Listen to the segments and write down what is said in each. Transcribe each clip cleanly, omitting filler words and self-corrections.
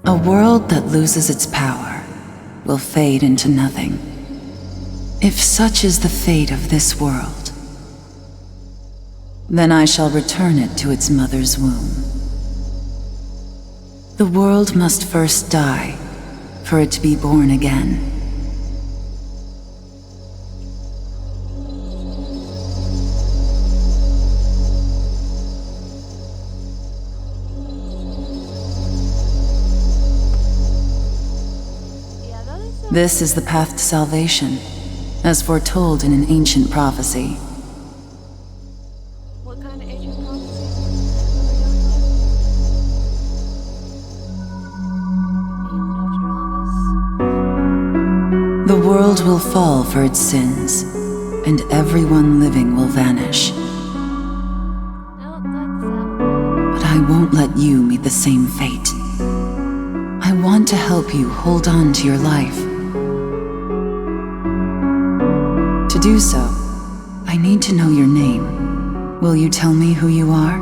A world that loses its power will fade into nothing. If such is the fate of this world, then I shall return it to its mother's womb. The world must first die for it to be born again. This is the path to salvation, as foretold in an ancient prophecy. What kind of ancient prophecy? The world will fall for its sins, and everyone living will vanish. But I won't let you meet the same fate. I want to help you hold on to your life. To do so, I need to know your name. Will you tell me who you are?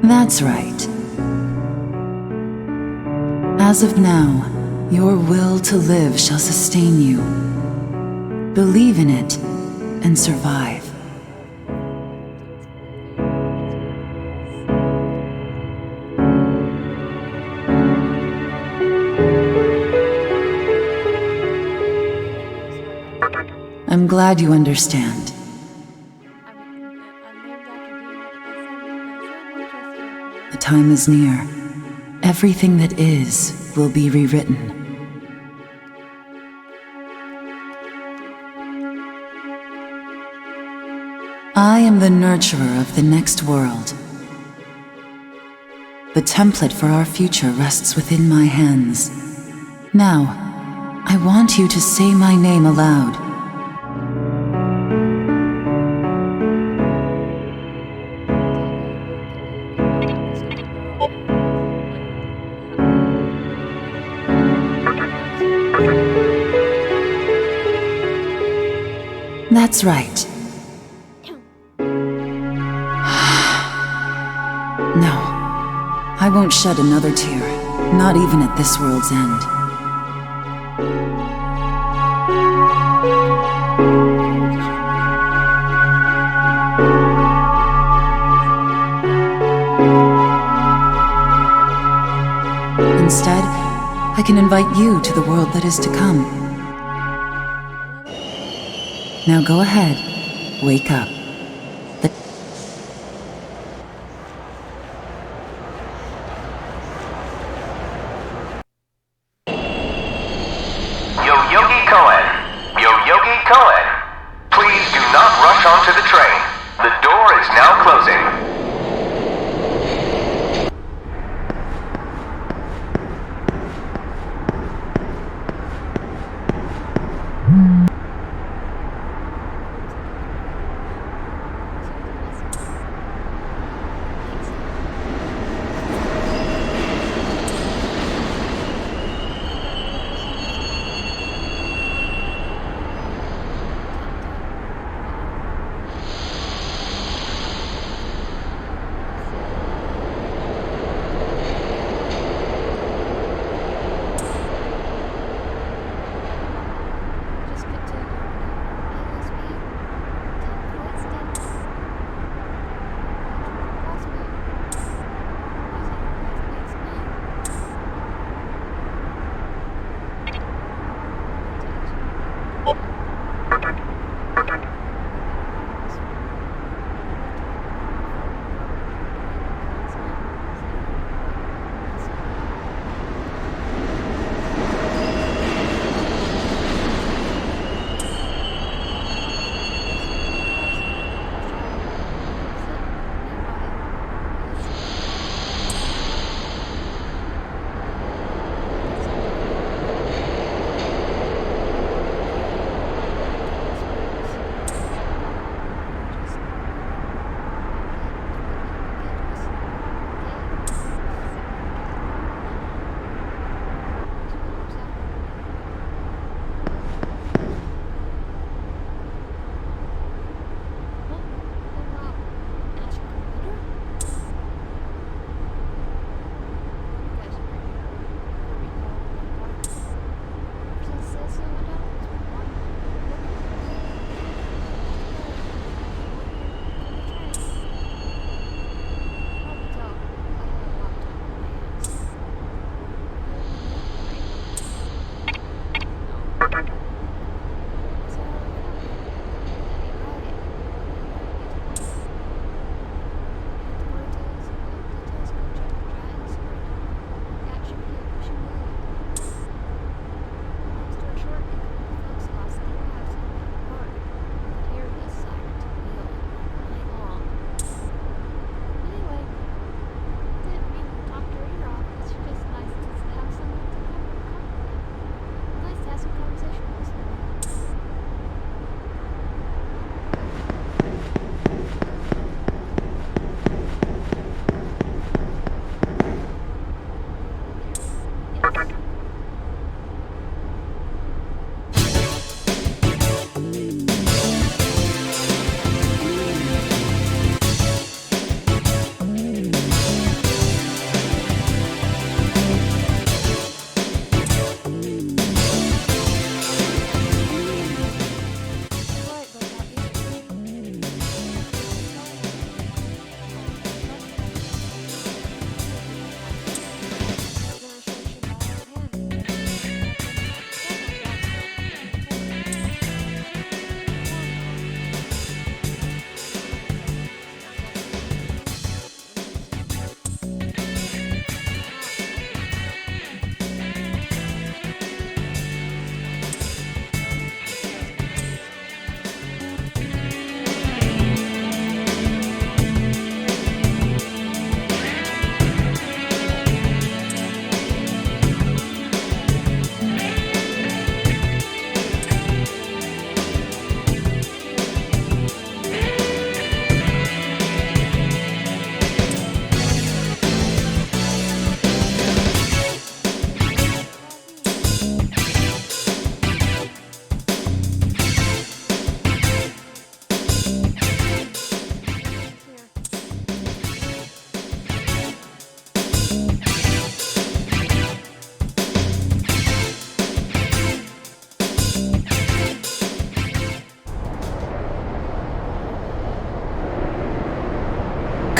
That's right. As of now, your will to live shall sustain you. Believe in it and survive. I'm glad you understand. The time is near. Everything that is will be rewritten. I am the nurturer of the next world. The template for our future rests within my hands. Now, I want you to say my name aloud. That's right. No, I won't shed another tear, not even at this world's end. Instead, I can invite you to the world that is to come. Now go ahead, wake up. Yogi Cohen, please do not rush onto the train. The door is now closing.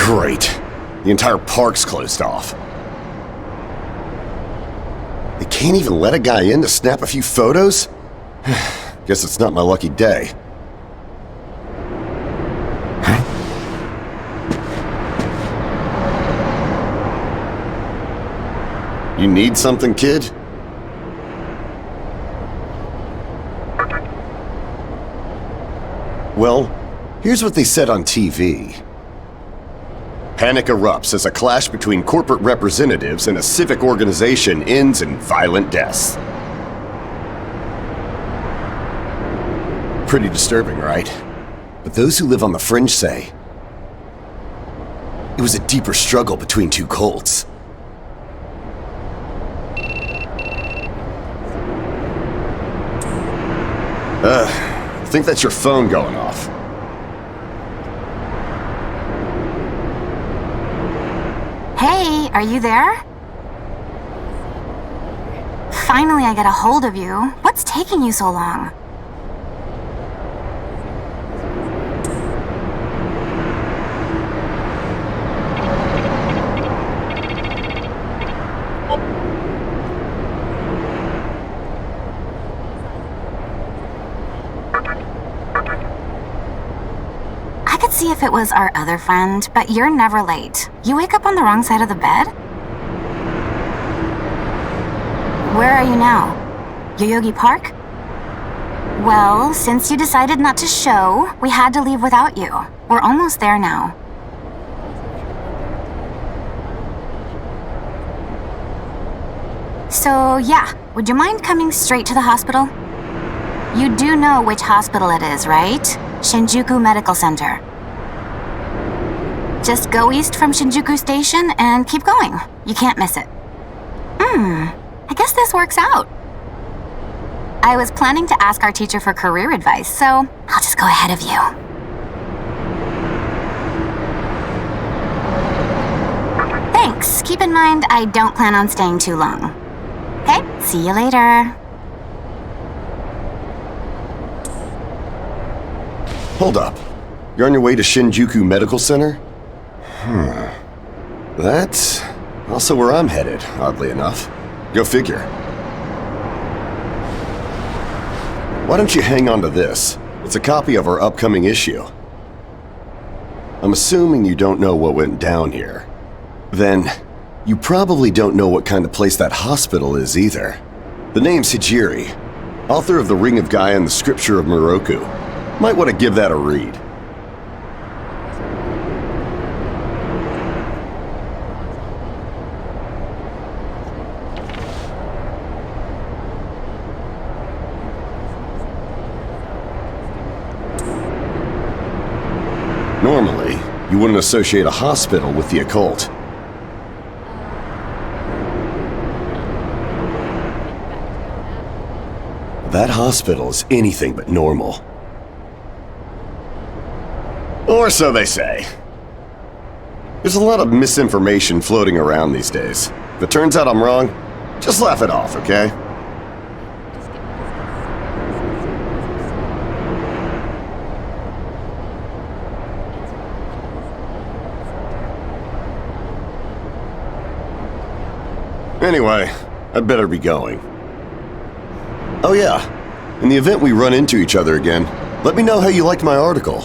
Great. The entire park's closed off. They can't even let a guy in to snap a few photos? Guess it's not my lucky day. You need something, kid? Well, here's what they said on TV. Panic erupts as a clash between corporate representatives and a civic organization ends in violent deaths. Pretty disturbing, right? But those who live on the fringe say it was a deeper struggle between two cults. I think that's your phone going off. Hey, are you there? Finally, I get a hold of you. What's taking you so long? I could see if it was our other friend, but you're never late. You wake up on the wrong side of the bed? Where are you now? Yoyogi Park? Well, since you decided not to show, we had to leave without you. We're almost there now. So, yeah, would you mind coming straight to the hospital? You do know which hospital it is, right? Shinjuku Medical Center. Just go east from Shinjuku Station and keep going. You can't miss it. I guess this works out. I was planning to ask our teacher for career advice, so I'll just go ahead of you. Thanks. Keep in mind, I don't plan on staying too long. Okay, see you later. Hold up. You're on your way to Shinjuku Medical Center? That's also where I'm headed, oddly enough. Go figure. Why don't you hang on to this? It's a copy of our upcoming issue. I'm assuming you don't know what went down here. Then, you probably don't know what kind of place that hospital is either. The name's Hijiri, author of The Ring of Gaia and the Scripture of Moroku. Might want to give that a read. Normally, you wouldn't associate a hospital with the occult. That hospital is anything but normal. Or so they say. There's a lot of misinformation floating around these days. If it turns out I'm wrong, just laugh it off, okay? Anyway, I'd better be going. Oh yeah, in the event we run into each other again, let me know how you liked my article.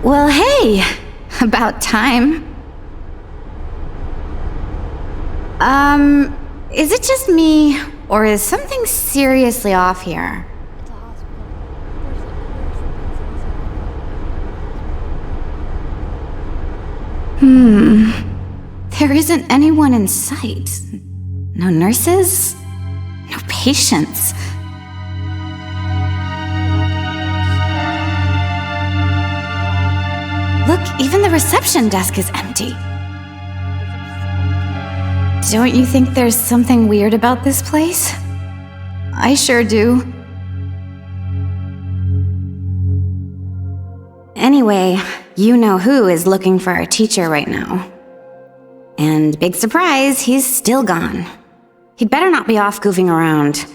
Well, hey, about time. Is it just me, or is something seriously off here? There isn't anyone in sight. No nurses, no patients. Look, even the reception desk is empty. Don't you think there's something weird about this place? I sure do. Anyway, you know who is looking for our teacher right now. And big surprise, he's still gone. He'd better not be off goofing around.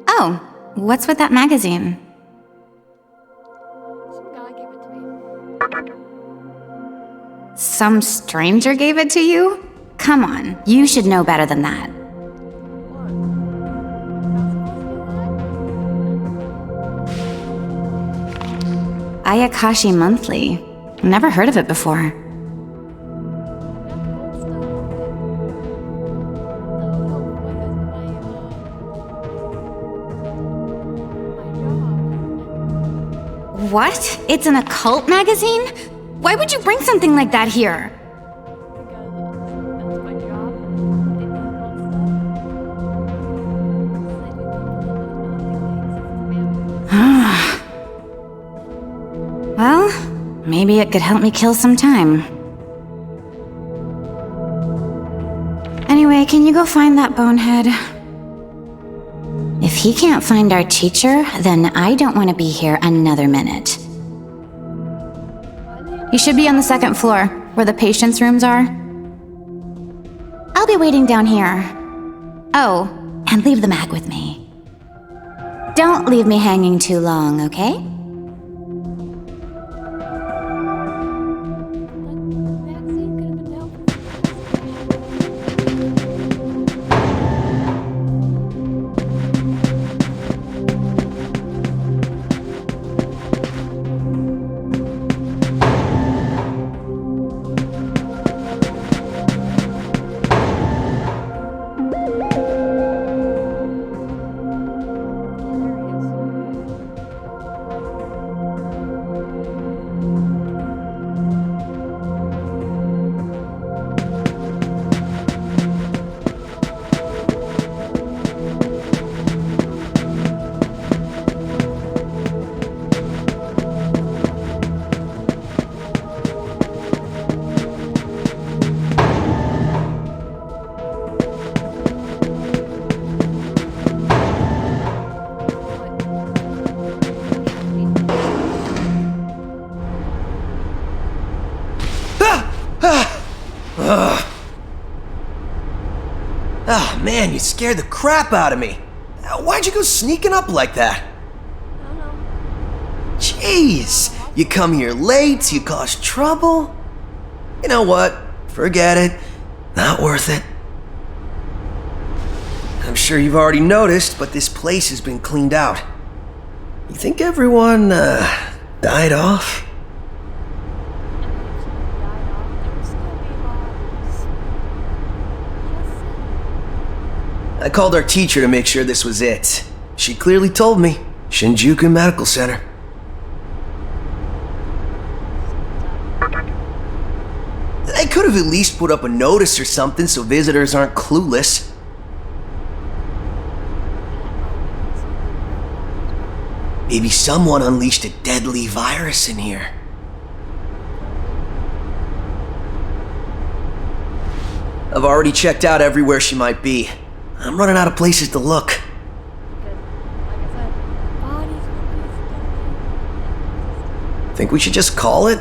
Oh, what's with that magazine? Some stranger gave it to you? Come on, you should know better than that. Ayakashi Monthly. Never heard of it before. What? It's an occult magazine? Why would you bring something like that here? Well, maybe it could help me kill some time. Anyway, can you go find that bonehead? If he can't find our teacher, then I don't want to be here another minute. You should be on the second floor, where the patients' rooms are. I'll be waiting down here. Oh, and leave the mag with me. Don't leave me hanging too long, okay? Oh man, you scared the crap out of me. Why'd you go sneaking up like that? Jeez, you come here late, you cause trouble. You know what? Forget it. Not worth it. I'm sure you've already noticed, but this place has been cleaned out. You think everyone, died off? I called our teacher to make sure this was it. She clearly told me. Shinjuku Medical Center. They could have at least put up a notice or something so visitors aren't clueless. Maybe someone unleashed a deadly virus in here. I've already checked out everywhere she might be. I'm running out of places to look. Think we should just call it?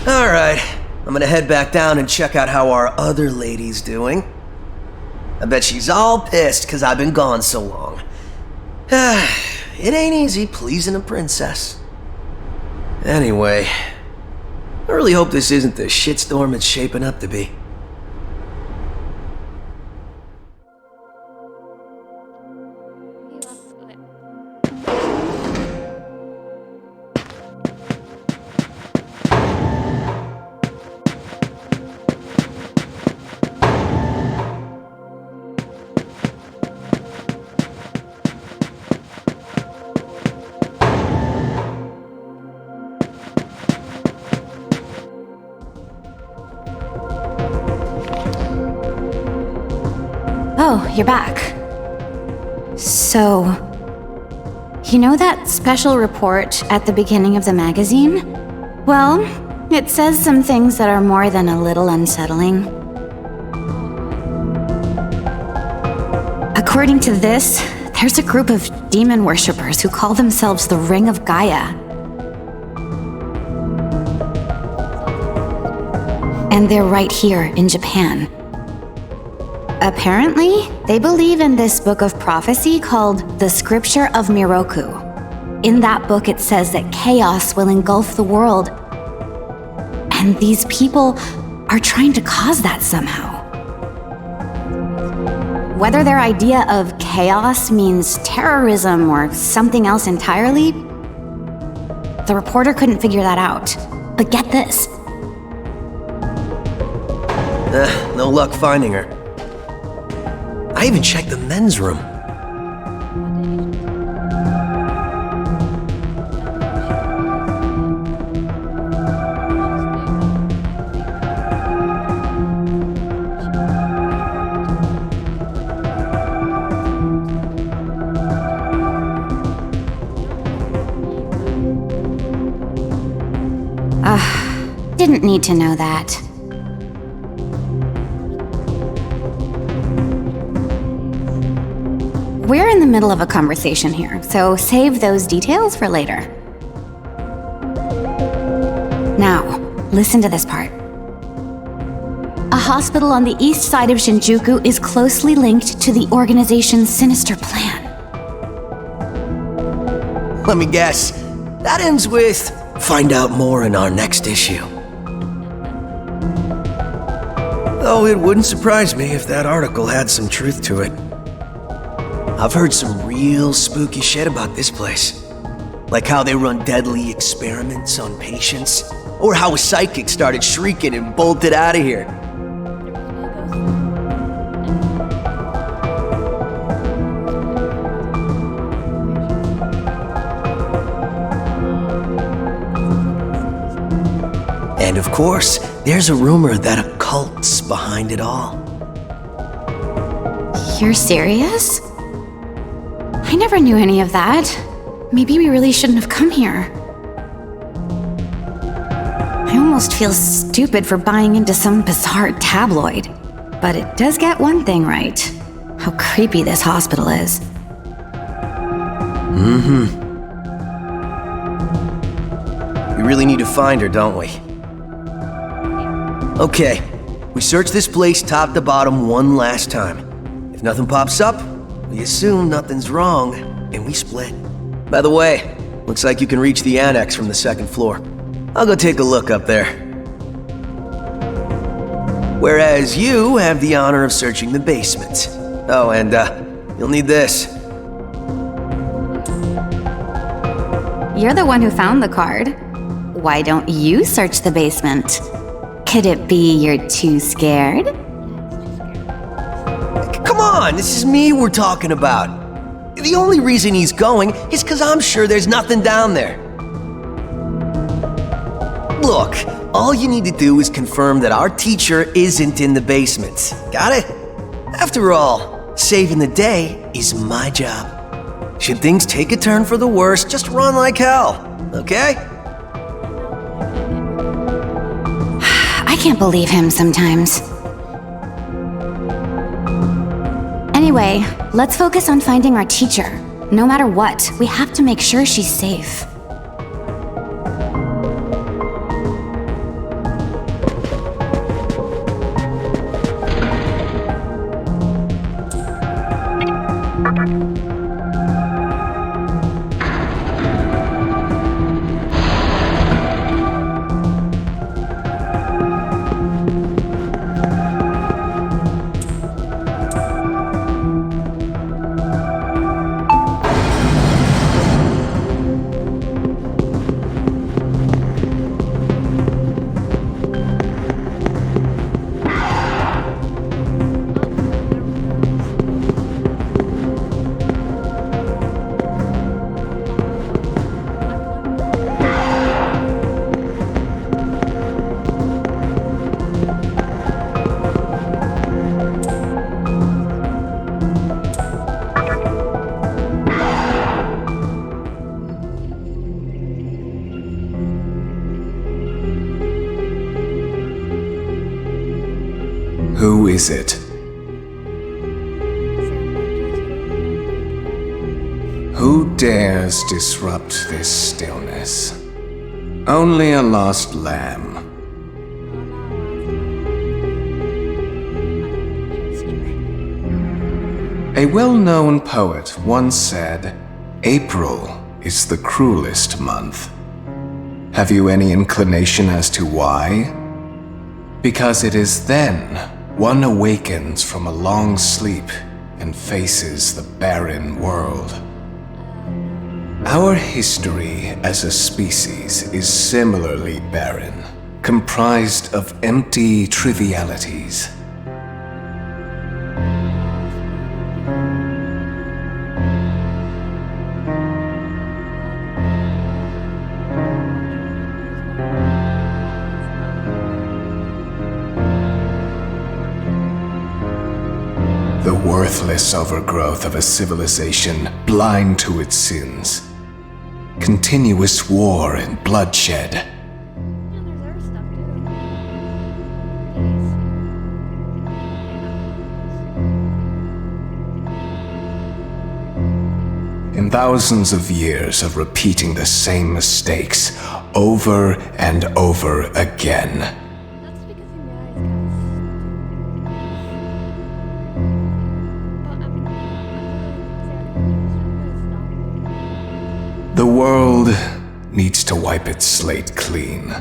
Alright, I'm gonna head back down and check out how our other lady's doing. I bet she's all pissed because I've been gone so long. It ain't easy pleasing a princess. Anyway, I really hope this isn't the shitstorm it's shaping up to be. Oh, you're back. So, you know that special report at the beginning of the magazine? Well, it says some things that are more than a little unsettling. According to this, there's a group of demon worshippers who call themselves the Ring of Gaia. And they're right here in Japan. Apparently, they believe in this book of prophecy called the Scripture of Miroku. In that book, it says that chaos will engulf the world. And these people are trying to cause that somehow. Whether their idea of chaos means terrorism or something else entirely, the reporter couldn't figure that out. But get this. No luck finding her. I even checked the men's room. Didn't need to know that. We're in the middle of a conversation here, so save those details for later. Now, listen to this part. A hospital on the east side of Shinjuku is closely linked to the organization's sinister plan. Let me guess. That ends with, find out more in our next issue. Though it wouldn't surprise me if that article had some truth to it. I've heard some real spooky shit about this place. Like how they run deadly experiments on patients, or how a psychic started shrieking and bolted out of here. And of course, there's a rumor that a cult's behind it all. You're serious? I never knew any of that. Maybe we really shouldn't have come here. I almost feel stupid for buying into some bizarre tabloid. But it does get one thing right. How creepy this hospital is. We really need to find her, don't we? Okay, we search this place top to bottom one last time. If nothing pops up, we assume nothing's wrong, and we split. By the way, looks like you can reach the annex from the second floor. I'll go take a look up there. Whereas you have the honor of searching the basement. Oh, and you'll need this. You're the one who found the card. Why don't you search the basement? Could it be you're too scared? Come on, this is me we're talking about. The only reason he's going is because I'm sure there's nothing down there. Look, all you need to do is confirm that our teacher isn't in the basement. Got it? After all, saving the day is my job. Should things take a turn for the worse, just run like hell, okay? I can't believe him sometimes. Anyway, let's focus on finding our teacher. No matter what, we have to make sure she's safe. Who is it? Who dares disrupt this stillness? Only a lost lamb. A well-known poet once said, "April is the cruelest month." Have you any inclination as to why? Because it is then one awakens from a long sleep and faces the barren world. Our history as a species is similarly barren, comprised of empty trivialities. The worthless overgrowth of a civilization blind to its sins. Continuous war and bloodshed. In thousands of years of repeating the same mistakes over and over again. The world needs to wipe its slate clean.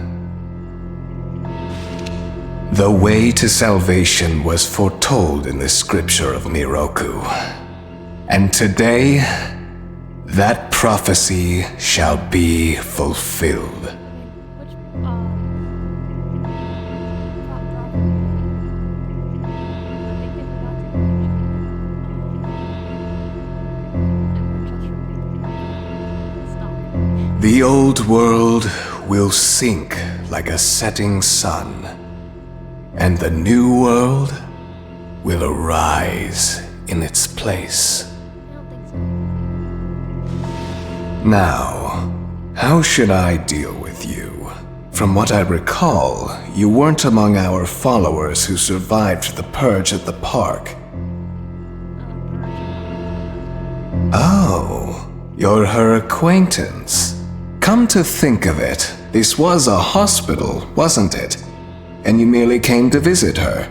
The way to salvation was foretold in the scripture of Miroku. And today, that prophecy shall be fulfilled. The old world will sink like a setting sun, and the new world will arise in its place. Now, how should I deal with you? From what I recall, you weren't among our followers who survived the purge at the park. Oh, you're her acquaintance. Come to think of it, this was a hospital, wasn't it? And you merely came to visit her.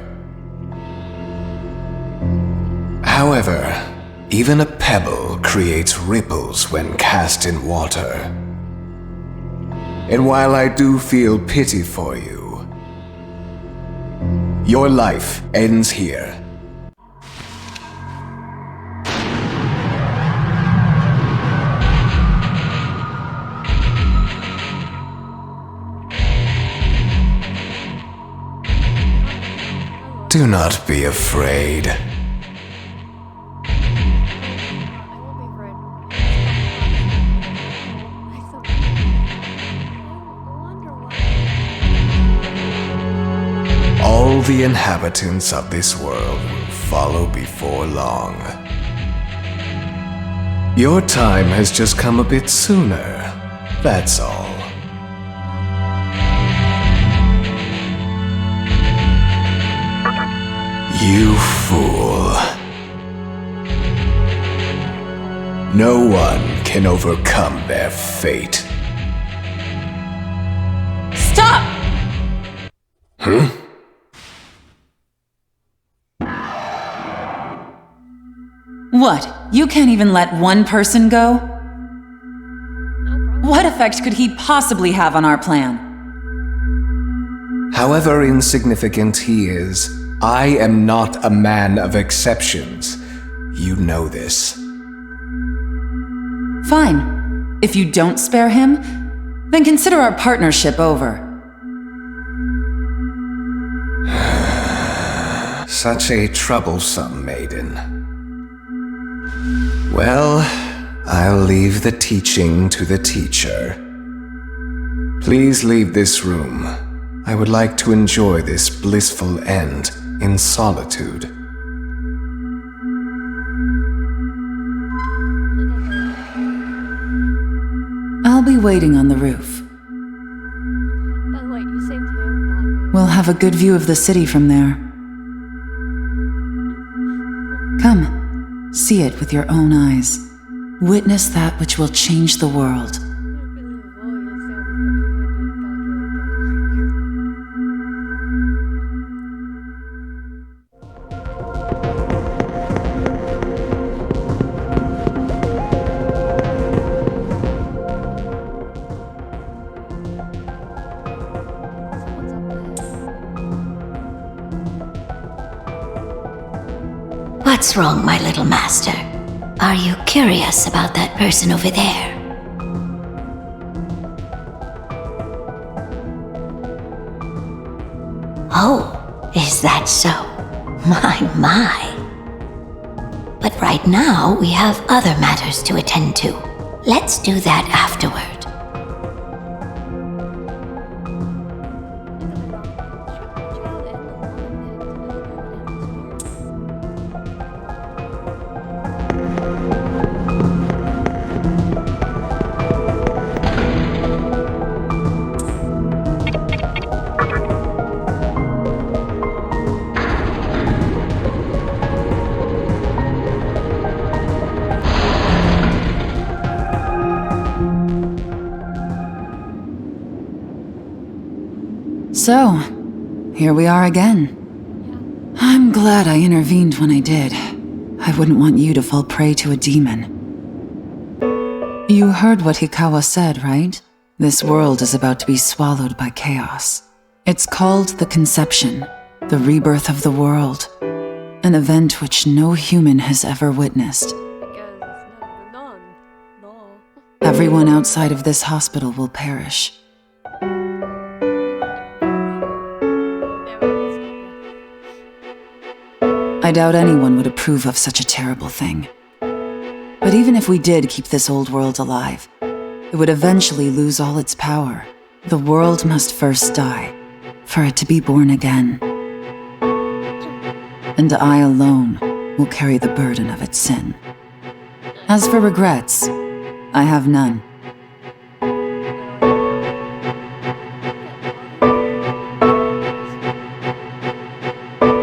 However, even a pebble creates ripples when cast in water. And while I do feel pity for you, your life ends here. Do not be afraid. All the inhabitants of this world will follow before long. Your time has just come a bit sooner, that's all. You fool. No one can overcome their fate. Stop! Huh? What? You can't even let one person go? What effect could he possibly have on our plan? However insignificant he is, I am not a man of exceptions. You know this. Fine. If you don't spare him, then consider our partnership over. Such a troublesome maiden. Well, I'll leave the teaching to the teacher. Please leave this room. I would like to enjoy this blissful end in solitude. I'll be waiting on the roof. By the way, you saved him, not me. We'll have a good view of the city from there. see it with your own eyes. Witness that which will change the world. What's wrong, my little master? Are you curious about that person over there? Oh, is that so? My. But right now, we have other matters to attend to. Let's do that afterward. So, here we are again. I'm glad I intervened when I did. I wouldn't want you to fall prey to a demon. You heard what Hikawa said, right? This world is about to be swallowed by chaos. It's called the Conception, the rebirth of the world. An event which no human has ever witnessed. Everyone outside of this hospital will perish. I doubt anyone would approve of such a terrible thing. But even if we did keep this old world alive, it would eventually lose all its power. The world must first die, for it to be born again. And I alone will carry the burden of its sin. As for regrets, I have none.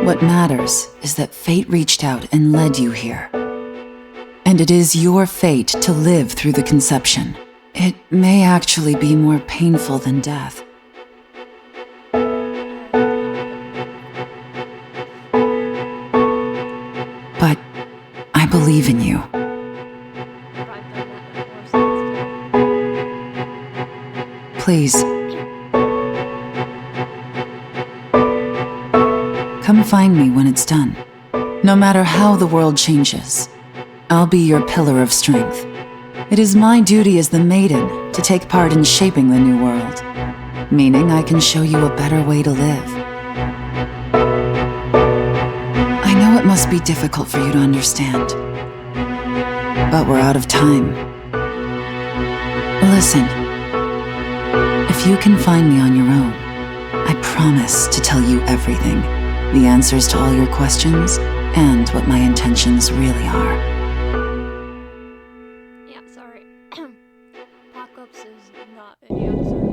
What matters is that fate reached out and led you here. And it is your fate to live through the conception. It may actually be more painful than death. But I believe in you. Please. Come find me when it's done. No matter how the world changes, I'll be your pillar of strength. It is my duty as the maiden to take part in shaping the new world, meaning I can show you a better way to live. I know it must be difficult for you to understand, but we're out of time. Listen, if you can find me on your own, I promise to tell you everything. The answers to all your questions, and what my intentions really are. Yeah, sorry. Apocalypse is not an answer.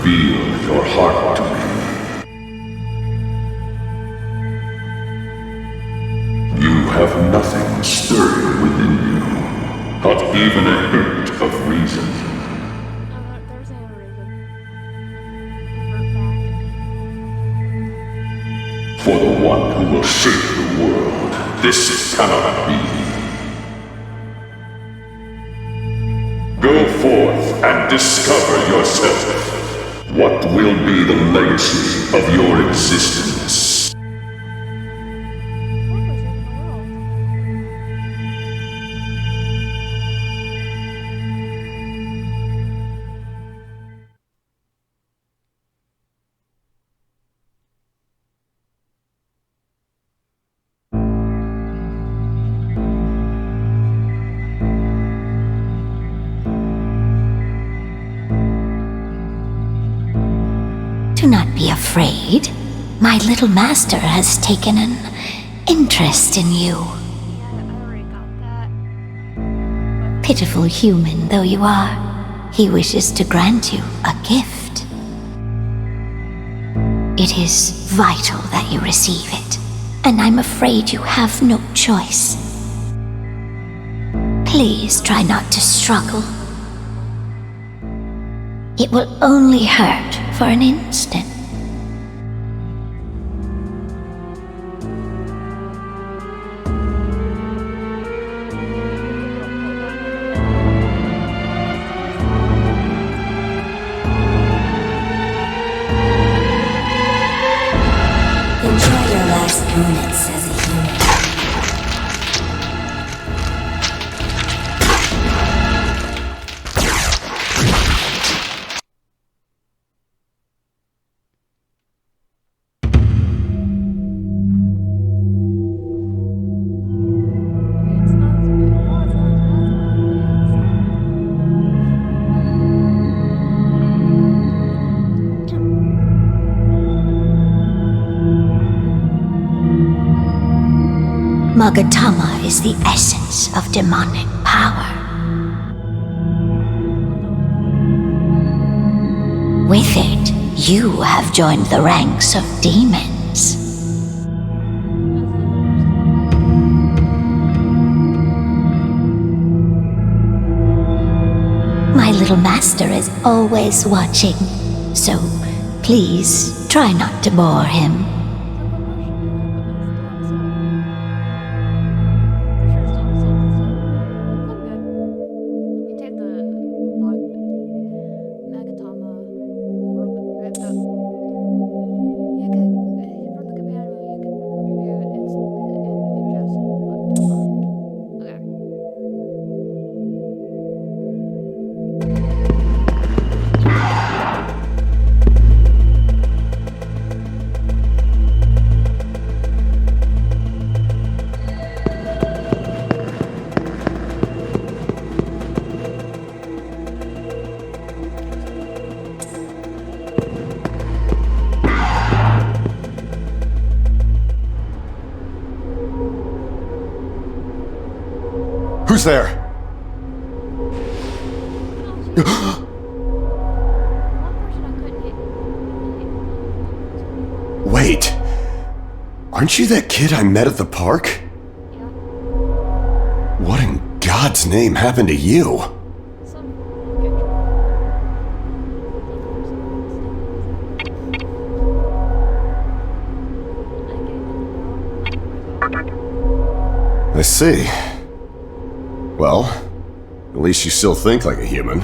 reveal your heart to me. You have nothing stirring within you, not even a hint of reason. There's no reason. For the one who will shape the world, this cannot be. Go forth and discover yourself. What will be the legacy of your existence? Do not be afraid. My little master has taken an interest in you. Yeah, I already got that. Pitiful human though you are, he wishes to grant you a gift. It is vital that you receive it, and I'm afraid you have no choice. Please try not to struggle. It will only hurt for an instant. Enjoy your last moments as a human. It's not as bad. No, it's not as bad as what Magatama is the essence of demonic power. With it, you have joined the ranks of demons. My little master is always watching, so please try not to bore him. Who's there? Wait. Aren't you that kid I met at the park? What in God's name happened to you? I see. Well, at least you still think like a human.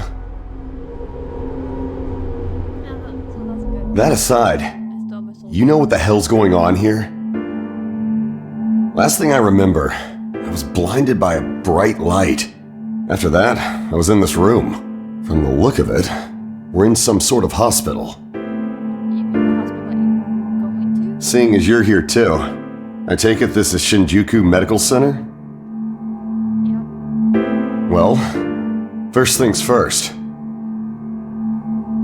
That aside, you know what the hell's going on here? Last thing I remember, I was blinded by a bright light. After that, I was in this room. From the look of it, we're in some sort of hospital. Seeing as you're here too, I take it this is Shinjuku Medical Center? Well, first things first.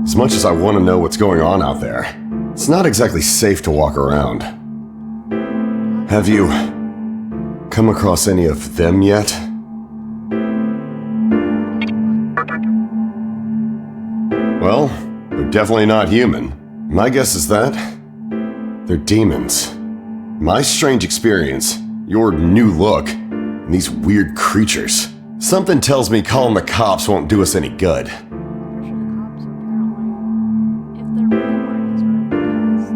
As much as I want to know what's going on out there, it's not exactly safe to walk around. Have you come across any of them yet? Well, They're definitely not human. My guess is that they're demons. My strange experience, your new look, and these weird creatures. Something tells me calling the cops won't do us any good. Pretty sure the cops apparently, if they're real is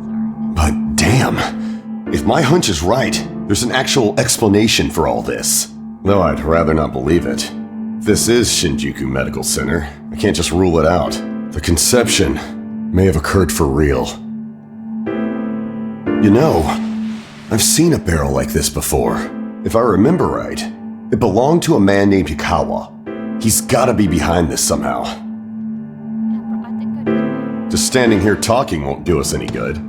Sorry. But damn, if my hunch is right, there's an actual explanation for all this. Though I'd rather not believe it. If this is Shinjuku Medical Center, I can't just rule it out. The conception may have occurred for real. You know, I've seen a barrel like this before. If I remember right, it belonged to a man named Yukawa. He's gotta be behind this somehow. Just standing here talking won't do us any good.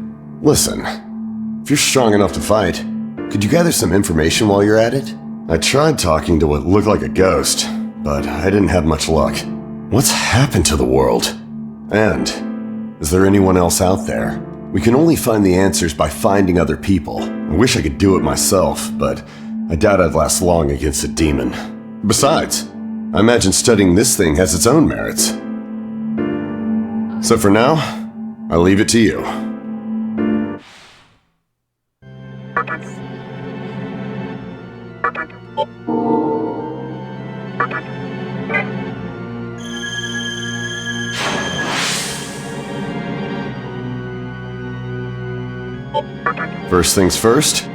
Listen, if you're strong enough to fight, could you gather some information while you're at it? I tried talking to what looked like a ghost, but I didn't have much luck. What's happened to the world? And is there anyone else out there? We can only find the answers by finding other people. I wish I could do it myself, but I doubt I'd last long against a demon. Besides, I imagine studying this thing has its own merits. So for now, I leave it to you. First things first,